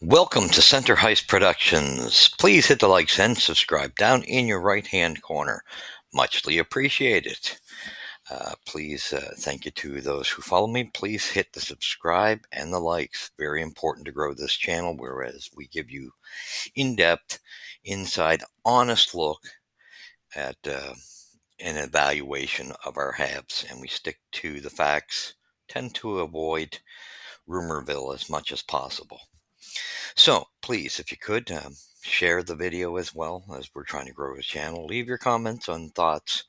Welcome to Center Heist Productions. Please hit the like and subscribe down in your right hand corner. Muchly appreciated. Please, thank you to those who follow me. Please hit the subscribe and the likes. Very important to grow this channel, whereas we give you in depth, inside, honest look at an evaluation of our halves, and we stick to the facts, tend to avoid rumorville as much as possible. So please, if you could, share the video as well as we're trying to grow the channel. Leave your comments on thoughts.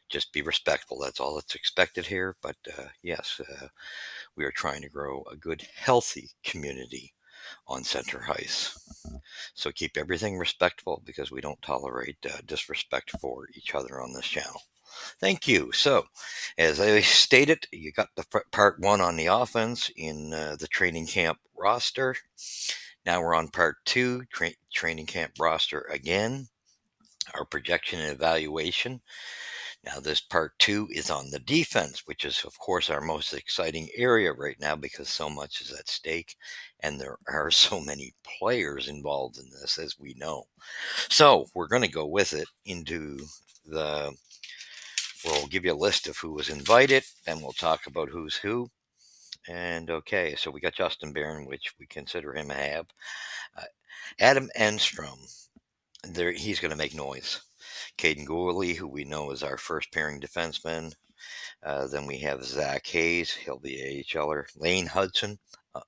Just be respectful. That's all that's expected here. But yes, we are trying to grow a good, healthy community on Center Heist. So keep everything respectful because we don't tolerate disrespect for each other on this channel. Thank you. So, as I stated, you got the part one on the offense in the training camp roster. Now we're on part two, training camp roster again, our projection and evaluation. Now this part two is on the defense, which is of course our most exciting area right now because so much is at stake and there are so many players involved in this, as we know. So we're going to go with it into we'll give you a list of who was invited, then we'll talk about who's who. And okay, so we got Justin Barron, which we consider him a have. Adam Enstrom, he's going to make noise. Caden Gooley, who we know is our first pairing defenseman. Then we have Zach Hayes, he'll be AHLer. Lane Hudson,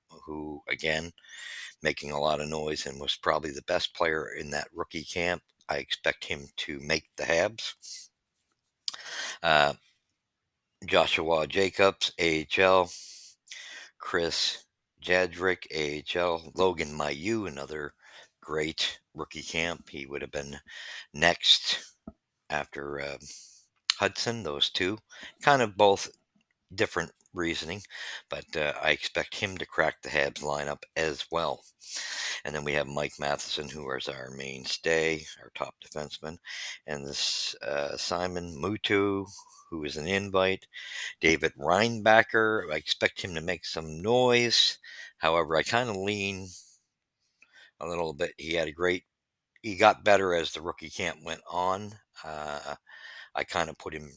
who again making a lot of noise and was probably the best player in that rookie camp. I expect him to make the Habs. Uh, Joshua Jacobs, AHL. Chris Jadrick, AHL. Logan Mailloux, another great rookie camp. He would have been next after Hudson, those two. Kind of both different reasoning, but I expect him to crack the Habs lineup as well. And then we have Mike Matheson, who is our mainstay, our top defenseman. And this Simon Mutu, who is an invite. David Reinbacher, I expect him to make some noise. However, I kind of lean a little bit. He got better as the rookie camp went on. I kind of put him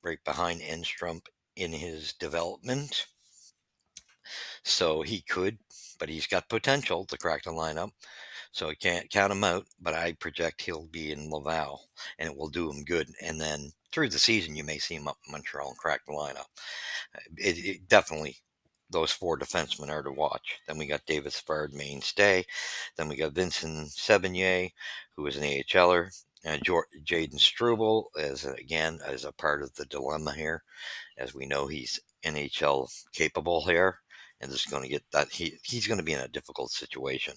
right behind Enstrom in his development. So he could, but he's got potential to crack the lineup. So I can't count him out, but I project he'll be in Laval and it will do him good. And then through the season, you may see him up in Montreal and crack the lineup. It definitely, those four defensemen are to watch. Then we got David Savard, mainstay. Then we got Vincent Sevigny, who is an AHLer. Jaden Struble, as a part of the dilemma here. As we know, he's NHL capable here. And this is going to get that he's going to be in a difficult situation.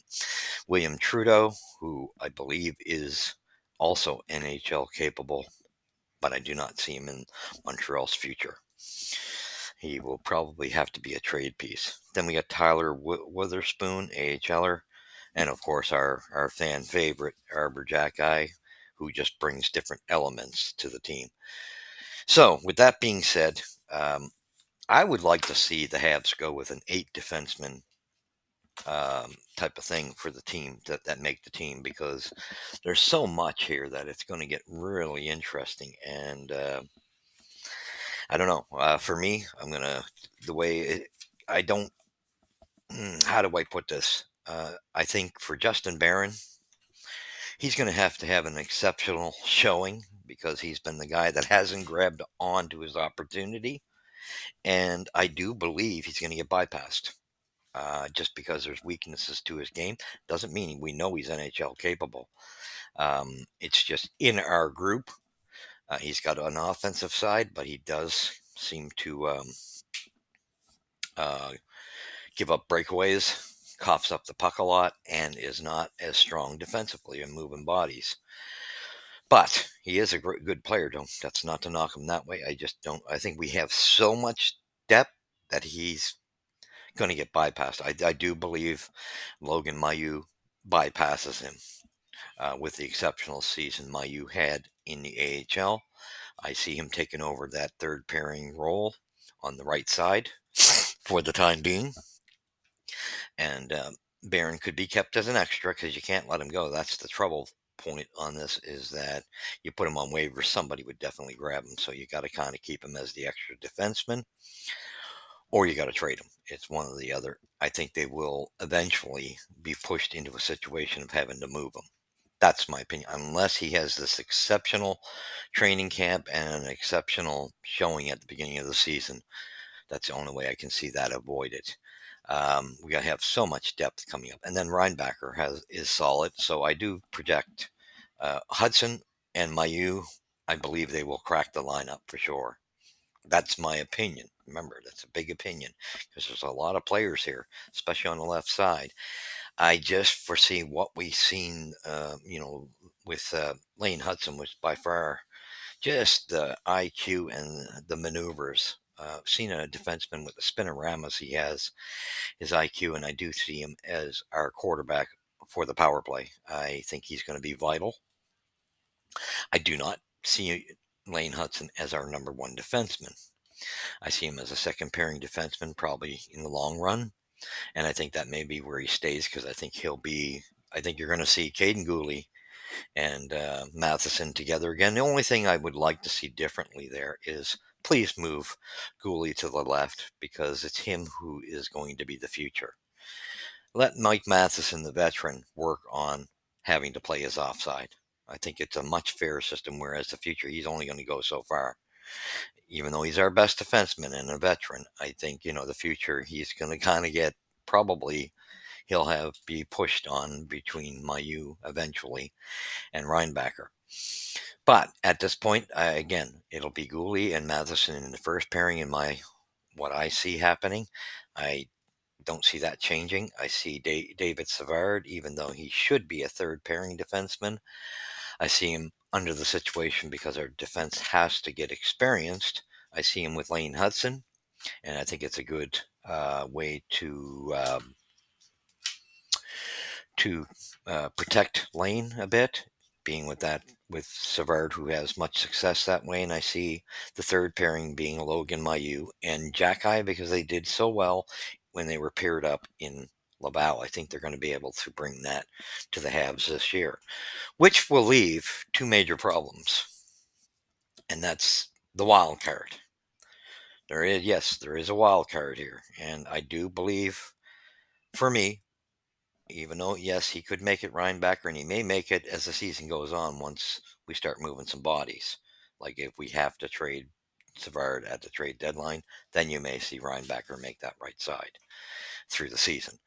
William Trudeau, who I believe is also NHL capable, but I do not see him in Montreal's future. He will probably have to be a trade piece. Then we got Tyler Witherspoon, AHLer, and of course our fan favorite, Arbor Jack guy, who just brings different elements to the team. So with that being said, I would like to see the Habs go with an 8 defenseman type of thing for the team that make the team, because there's so much here that it's going to get really interesting. And I don't know. For me, I'm gonna the way it, I don't. How do I put this? I think for Justin Barron, he's going to have an exceptional showing because he's been the guy that hasn't grabbed on to his opportunity, and I do believe he's going to get bypassed. Just because there's weaknesses to his game doesn't mean we know he's NHL capable. It's just in our group. He's got an offensive side, but he does seem to uh, give up breakaways, coughs up the puck a lot, and is not as strong defensively in moving bodies. But he is a good player. That's not to knock him that way. I just don't. I think we have so much depth that he's going to get bypassed. I do believe Logan Mailloux bypasses him with the exceptional season Mailloux had in the AHL. I see him taking over that third pairing role on the right side for the time being. And Barron could be kept as an extra because you can't let him go. That's the trouble point on this, is that you put him on waivers, somebody would definitely grab him. So you got to kind of keep him as the extra defenseman, or you got to trade him. It's one or the other. I think they will eventually be pushed into a situation of having to move him. That's my opinion. Unless he has this exceptional training camp and an exceptional showing at the beginning of the season, that's the only way I can see that avoided. We got to have so much depth coming up, and then Reinbacher is solid. So I do project Hudson and Mayu. I believe they will crack the lineup for sure. That's my opinion. Remember, that's a big opinion because there's a lot of players here, especially on the left side. I just foresee what we've seen, with Lane Hudson was by far just the IQ and the maneuvers. Seen a defenseman with the spinoramas he has, his IQ, and I do see him as our quarterback for the power play. I think he's going to be vital. I do not see Lane Hudson as our number one defenseman. I see him as a second pairing defenseman, probably in the long run. And I think that may be where he stays because I think you're going to see Caden Gooley and Matheson together again. The only thing I would like to see differently there is please move Gooley to the left because it's him who is going to be the future. Let Mike Matheson, the veteran, work on having to play his offside. I think it's a much fairer system, whereas the future, he's only going to go so far. Even though he's our best defenseman and a veteran, I think, the future, he's going to kind of get, probably, he'll be pushed on between Mayu eventually and Reinbacher. But at this point, again, it'll be Gooley and Matheson in the first pairing in what I see happening. I don't see that changing. I see David Savard, even though he should be a third pairing defenseman. I see him under the situation because our defense has to get experienced. I see him with Lane Hudson, and I think it's a good way to protect Lane a bit, being with Savard, who has much success that way. And I see the third pairing being Logan Mailloux and Jacky because they did so well when they were paired up in Laval. I think they're going to be able to bring that to the Habs this year, which will leave two major problems, and that's the wild card. There is a wild card here, and I do believe, for me, even though, yes, he could make it Reinbacher, and he may make it as the season goes on once we start moving some bodies. Like if we have to trade Savard at the trade deadline, then you may see Reinbacher make that right side through the season.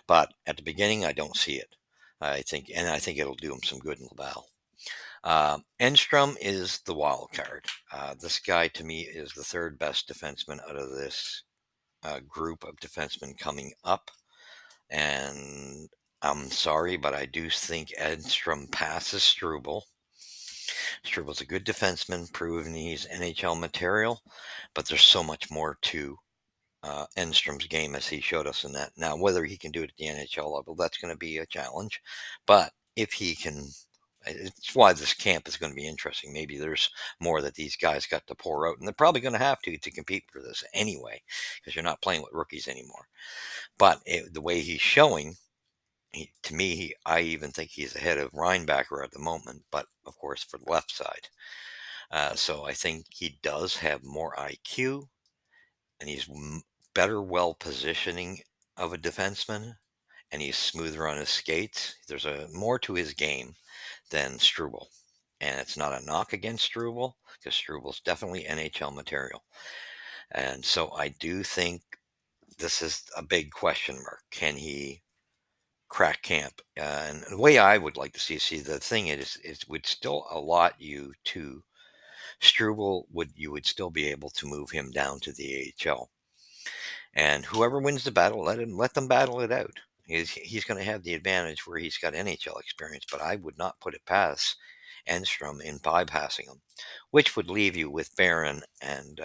But at the beginning, I don't see it. I think it'll do him some good in Laval. Enstrom is the wild card. This guy, to me, is the third best defenseman out of this group of defensemen coming up. And I'm sorry, but I do think Enstrom passes Struble. Struble's a good defenseman, proven he's NHL material, but there's so much more to Enstrom's game as he showed us in that. Now, whether he can do it at the NHL level, that's going to be a challenge. But if he can, it's why this camp is going to be interesting. Maybe there's more that these guys got to pour out, and they're probably going to have to compete for this anyway, because you're not playing with rookies anymore. But the way he's showing, to me, I even think he's ahead of Reinbacher at the moment, but of course for the left side. So I think he does have more IQ, and he's better well positioning of a defenseman, and he's smoother on his skates. There's more to his game than Struble, and it's not a knock against Struble because Struble's definitely NHL material. And so I do think this is a big question mark. Can he crack camp? And the way I would like to see the thing is would still allot you to Struble. You would still be able to move him down to the AHL, and whoever wins the battle, let them battle it out. He's going to have the advantage where he's got NHL experience, but I would not put it past Enstrom in bypassing him, which would leave you with Barron and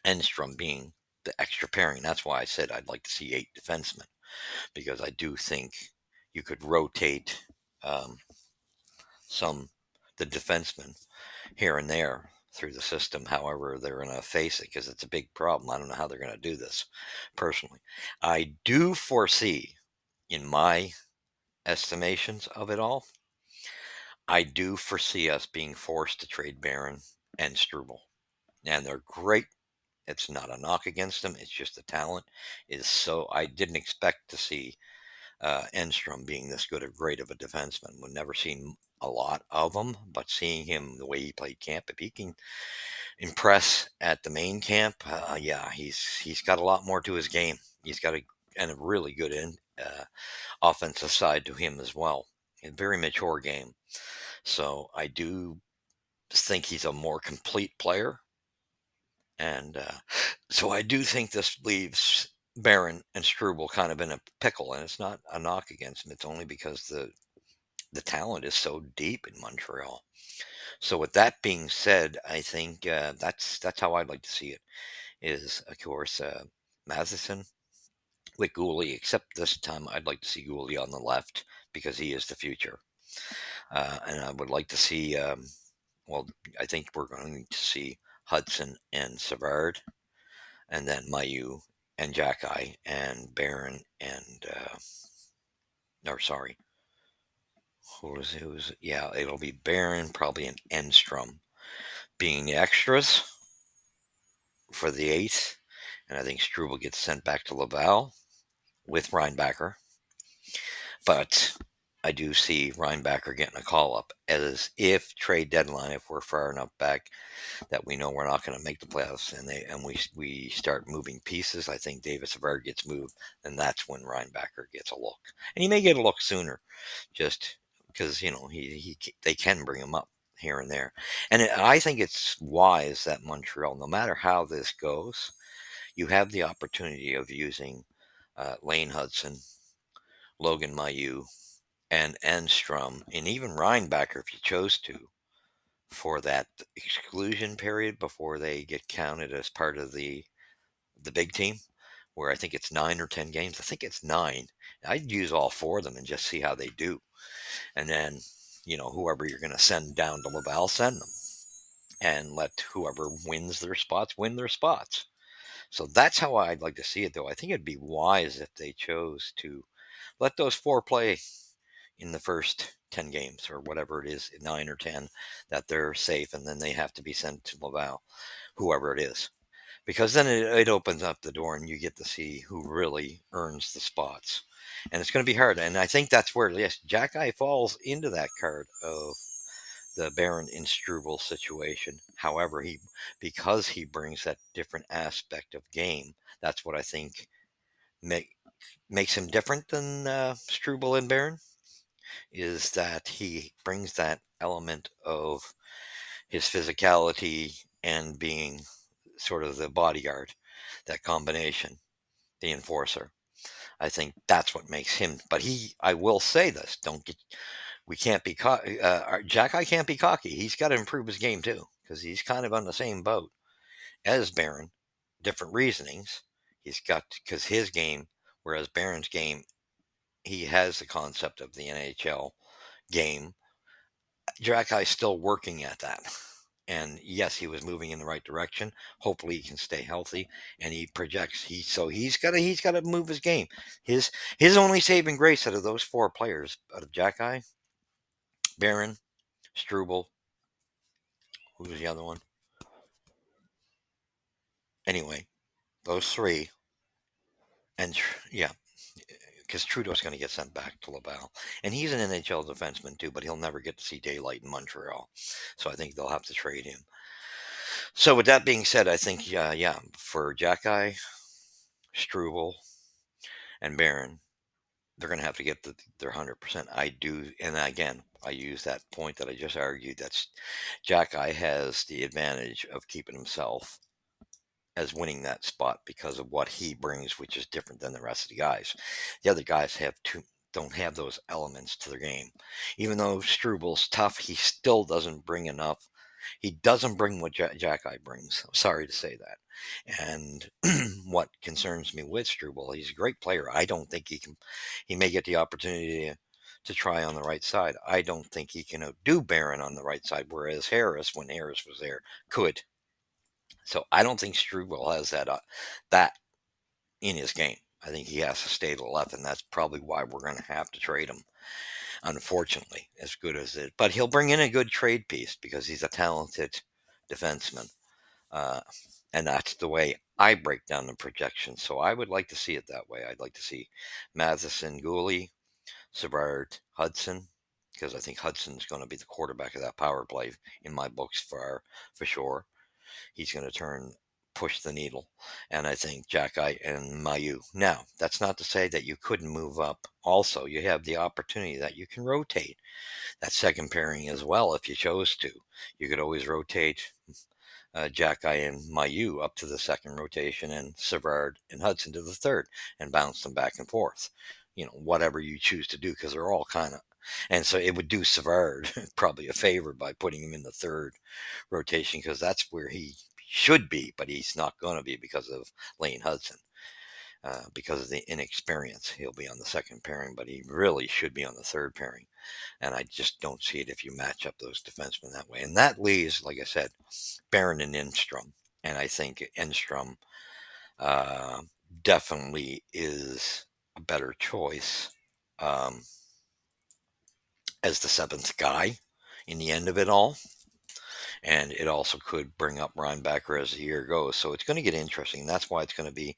Enstrom being the extra pairing. That's why I said I'd like to see 8 defensemen, because I do think you could rotate um, the defensemen here and there through the system. However, they're going to face it because it's a big problem. I don't know how they're going to do this personally. I do foresee in my estimations of it all, I do foresee us being forced to trade Barron and Struble. And they're great. It's not a knock against them. It's just the talent is so. I didn't expect to see Enstrom being this good or great of a defenseman. We've never seen a lot of him, but seeing him the way he played camp, if he can impress at the main camp, yeah, he's got a lot more to his game. He's got a really good offensive side to him as well. A very mature game. So I do think he's a more complete player, and so I do think this leaves Barron and Struble kind of in a pickle, and it's not a knock against him. It's only because the talent is so deep in Montreal. So with that being said, I think that's how I'd like to see it. Is of course Matheson with Gooley, except this time I'd like to see Gooley on the left because he is the future, and I would like to see. Well, I think we're going to see Hudson and Savard, and then Mayu and Jackeye and Barron and or sorry, who's yeah, it'll be Barron probably an Enstrom being the extras for the eighth, and I think Struble gets sent back to Laval with Reinbacher. But I do see Reinbacher getting a call up as if trade deadline, if we're far enough back that we know we're not going to make the playoffs, and we start moving pieces. I think Davis Savard gets moved, and that's when Reinbacher gets a look, and he may get a look sooner, just because they can bring him up here and there, and I think it's wise that Montreal, no matter how this goes, you have the opportunity of using Lane Hudson, Logan Mailloux, and Enstrom, and even Reinbacher if you chose to, for that exclusion period before they get counted as part of the big team, where I think it's 9 or 10 games. I think it's 9. I'd use all four of them and just see how they do, and then whoever you're going to send down to Laval, send them, and let whoever wins their spots win their spots. So that's how I'd like to see it, though. I think it'd be wise if they chose to let those four play in the first 10 games or whatever it is, 9 or 10, that they're safe, and then they have to be sent to Laval, whoever it is. Because then it opens up the door and you get to see who really earns the spots. And it's going to be hard. And I think that's where, yes, Jackeye falls into that card of the Baron in Struble situation. However, because he brings that different aspect of game, that's what I think makes him different than Struble and Baron, is that he brings that element of his physicality and being sort of the bodyguard, that combination, the enforcer. I think that's what makes him. But I will say this: don't get, we can't be cocky. Jack, I can't be cocky. He's got to improve his game too, because he's kind of on the same boat as Barron. Different reasonings. He's got because his game, whereas Barron's game, he has the concept of the NHL game. Jackie's still working at that. And yes, he was moving in the right direction. Hopefully, he can stay healthy, and he projects. He's got to move his game. His only saving grace out of those four players, out of Jackie, Barron, Struble, who was the other one? Anyway, those three, and yeah, because Trudeau's going to get sent back to Laval, and he's an NHL defenseman too, but he'll never get to see daylight in Montreal, so I think they'll have to trade him. So with that being said, I think yeah, for Jackie, Struble, and Barron, they're going to have to get their 100%. I do, and again, I use that point that I just argued. That's Jackie has the advantage of keeping himself as winning that spot because of what he brings, which is different than the rest of the guys. The other guys don't have those elements to their game. Even though Struble's tough, he still doesn't bring enough. He doesn't bring what Jackeye brings. I'm sorry to say that. And what concerns me with Struble, he's a great player. I don't think he can. He may get the opportunity to try on the right side. I don't think he can outdo Barron on the right side, whereas Harris, when Harris was there, could. So I don't think Struble has that in his game. I think he has to stay to the left, and that's probably why we're going to have to trade him. Unfortunately, as good as it, but he'll bring in a good trade piece because he's a talented defenseman, uh, and that's the way I break down the projection. So I would like to see it that way. I'd like to see Matheson, Gooley, Savard, Hudson, because I think Hudson's going to be the quarterback of that power play in my books for sure. He's going to push the needle. And I think Jacky and Mayu. Now, that's not to say that you couldn't move up. Also, you have the opportunity that you can rotate that second pairing as well if you chose to. You could always rotate Jacky and Mayu up to the second rotation and Savard and Hudson to the third and bounce them back and forth. Whatever you choose to do, because they're all kind of. And so it would do Savard probably a favor by putting him in the third rotation because that's where he should be, but he's not going to be because of Lane Hudson. Because of the inexperience, he'll be on the second pairing, but he really should be on the third pairing. And I just don't see it if you match up those defensemen that way. And that leaves, like I said, Barron and Enstrom. And I think Enstrom uh, definitely is a better choice as the seventh guy in the end of it all. And it also could bring up Rhinebacker as the year goes. So it's going to get interesting. That's why it's going to be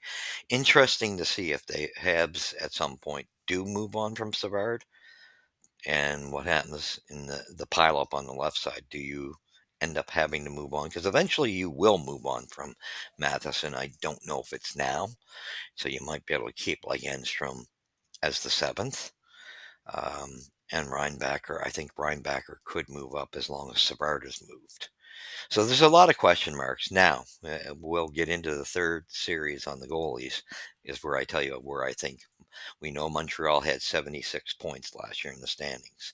interesting to see if the Habs at some point do move on from Savard and what happens in the pile up on the left side. Do you end up having to move on? Because eventually you will move on from Matheson. I don't know if it's now. So you might be able to keep like Enstrom as the seventh. And Rhinebacker, I think Rhinebacker could move up as long as Savard is moved. So there's a lot of question marks. Now, we'll get into the third series on the goalies, is where I tell you where I think we know Montreal had 76 points last year in the standings.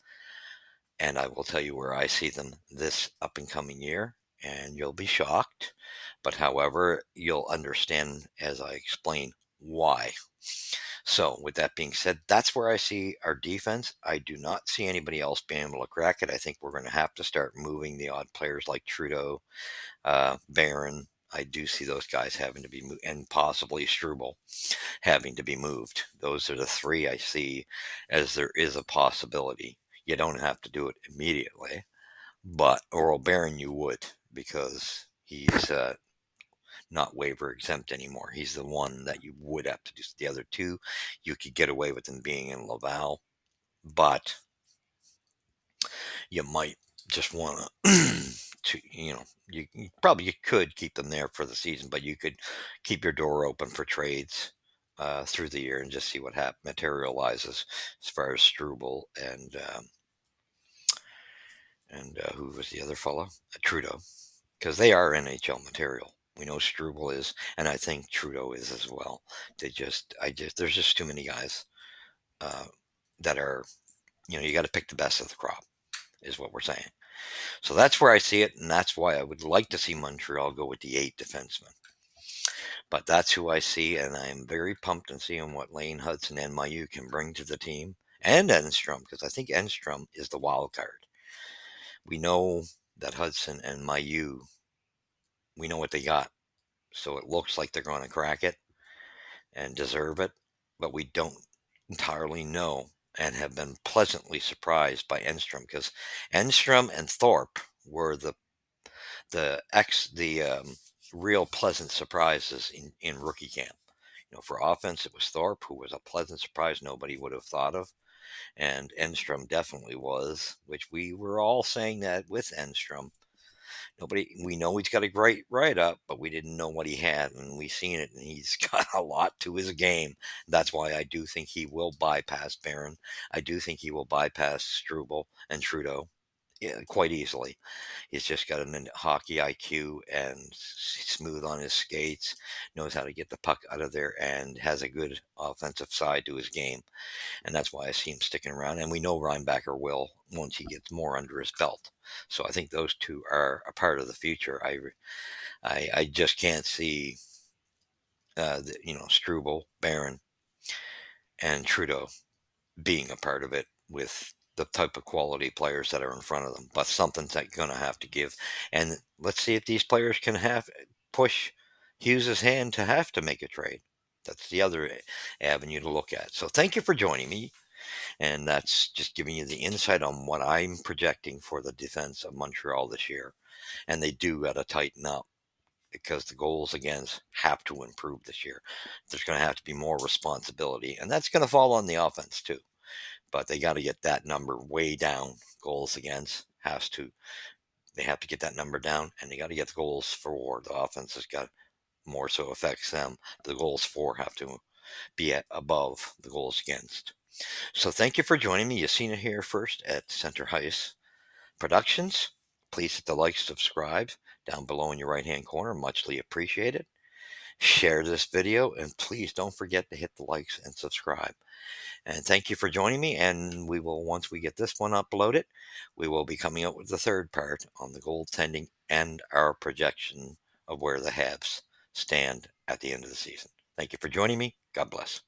And I will tell you where I see them this up and coming year, and you'll be shocked. But however, you'll understand as I explain why. So, with that being said, that's where I see our defense. I do not see anybody else being able to crack it. I think we're going to have to start moving the odd players like Trudeau, Barron. I do see those guys having to be moved, and possibly Struble having to be moved. Those are the three I see as there is a possibility. You don't have to do it immediately, but Oral Barron you would because he's not waiver exempt anymore. He's the one that you would have to do. The other two, you could get away with them being in Laval, but you might just want you probably you could keep them there for the season, but you could keep your door open for trades through the year and just see what materializes as far as Struble and who was the other fellow, Trudeau, because they are NHL material. We know Struble is, and I think Trudeau is as well. There's just too many guys uh, that are, you got to pick the best of the crop, is what we're saying. So that's where I see it, and that's why I would like to see Montreal go with the 8 defensemen. But that's who I see, and I am very pumped in seeing what Lane Hudson and Mayu can bring to the team, and Enstrom, because I think Enstrom is the wild card. We know that Hudson and Mayu, we know what they got. So it looks like they're going to crack it and deserve it, but we don't entirely know and have been pleasantly surprised by Enstrom because Enstrom and Thorpe were the real pleasant surprises in rookie camp. For offense, it was Thorpe who was a pleasant surprise nobody would have thought of, and Enstrom definitely was, which we were all saying that with Enstrom. We know he's got a great write up, but we didn't know what he had, and we've seen it, and he's got a lot to his game. That's why I do think he will bypass Barron. I do think he will bypass Struble and Trudeau, yeah, quite easily. He's just got a hockey IQ and smooth on his skates, knows how to get the puck out of there, and has a good offensive side to his game. And that's why I see him sticking around. And we know Rhinebacker will once he gets more under his belt. So I think those two are a part of the future. I just can't see, Struble, Barron, and Trudeau being a part of it with the type of quality players that are in front of them. But something's going to have to give. And let's see if these players can push Hughes' hand to have to make a trade. That's the other avenue to look at. So thank you for joining me. And that's just giving you the insight on what I'm projecting for the defense of Montreal this year. And they do got to tighten up because the goals against have to improve this year. There's going to have to be more responsibility, and that's going to fall on the offense too. But they got to get that number way down. Goals against has to. They have to get that number down, and they got to get the goals for the offense has got more so affects them. The goals for have to be at above the goals against. So thank you for joining me. You've seen it here first at Center Heist Productions. Please hit the like, subscribe down below in your right hand corner. Muchly appreciated. Share this video and please don't forget to hit the likes and subscribe. And thank you for joining me. And we will, once we get this one uploaded, we will be coming out with the third part on the goaltending and our projection of where the Habs stand at the end of the season. Thank you for joining me. God bless.